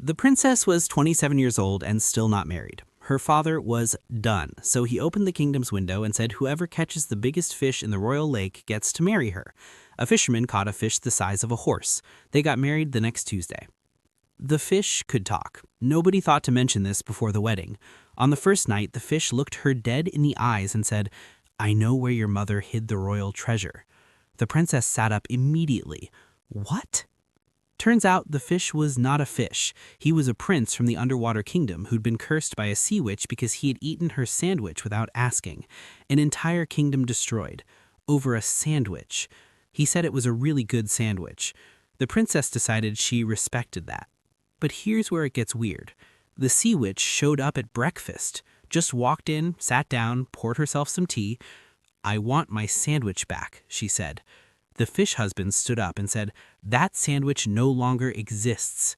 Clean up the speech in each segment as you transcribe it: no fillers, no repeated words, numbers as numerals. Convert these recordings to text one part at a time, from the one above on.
The princess was 27 years old and still not married. Her father was done, so he opened the kingdom's window and said whoever catches the biggest fish in the royal lake gets to marry her. A fisherman caught a fish the size of a horse. They got married the next Tuesday. The fish could talk. Nobody thought to mention this before the wedding. On the first night, the fish looked her dead in the eyes and said, "I know where your mother hid the royal treasure." The princess sat up immediately. What? Turns out the fish was not a fish. He was a prince from the underwater kingdom who'd been cursed by a sea witch because he had eaten her sandwich without asking. An entire kingdom destroyed. Over a sandwich. He said it was a really good sandwich. The princess decided she respected that. But here's where it gets weird. The sea witch showed up at breakfast. Just walked in, sat down, poured herself some tea. "I want my sandwich back," she said. The fish husband stood up and said, "That sandwich no longer exists."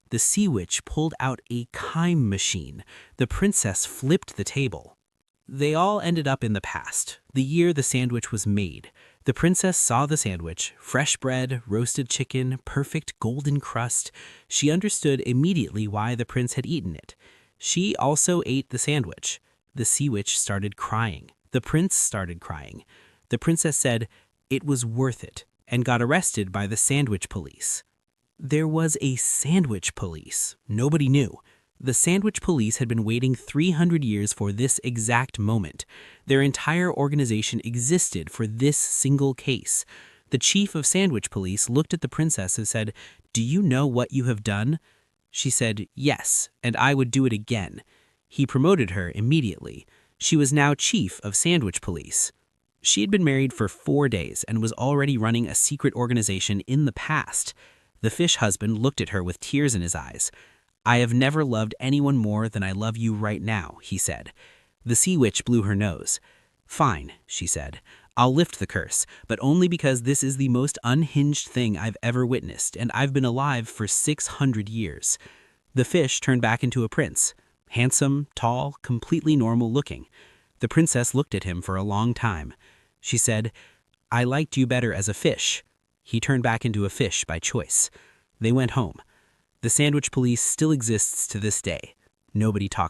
The sea witch pulled out a time machine. The princess flipped the table. They all ended up in the past, the year the sandwich was made. The princess saw the sandwich, fresh bread, roasted chicken, perfect golden crust. She understood immediately why the prince had eaten it. She also ate the sandwich. The sea witch started crying. The prince started crying. The princess said it was worth it and got arrested by the sandwich police. There was a sandwich police. Nobody knew. The sandwich police had been waiting 300 years for this exact moment. Their entire organization existed for this single case. The chief of sandwich police looked at the princess and said, "Do you know what you have done?" She said, "Yes, and I would do it again." He promoted her immediately. She was now chief of sandwich police. She had been married for 4 days and was already running a secret organization in the past. The fish husband looked at her with tears in his eyes. "I have never loved anyone more than I love you right now," he said. The sea witch blew her nose. "Fine," she said. "I'll lift the curse, but only because this is the most unhinged thing I've ever witnessed, and I've been alive for 600 years. The fish turned back into a prince. Handsome, tall, completely normal looking. The princess looked at him for a long time. She said, "I liked you better as a fish." He turned back into a fish by choice. They went home. The sandwich police still exists to this day. Nobody talks.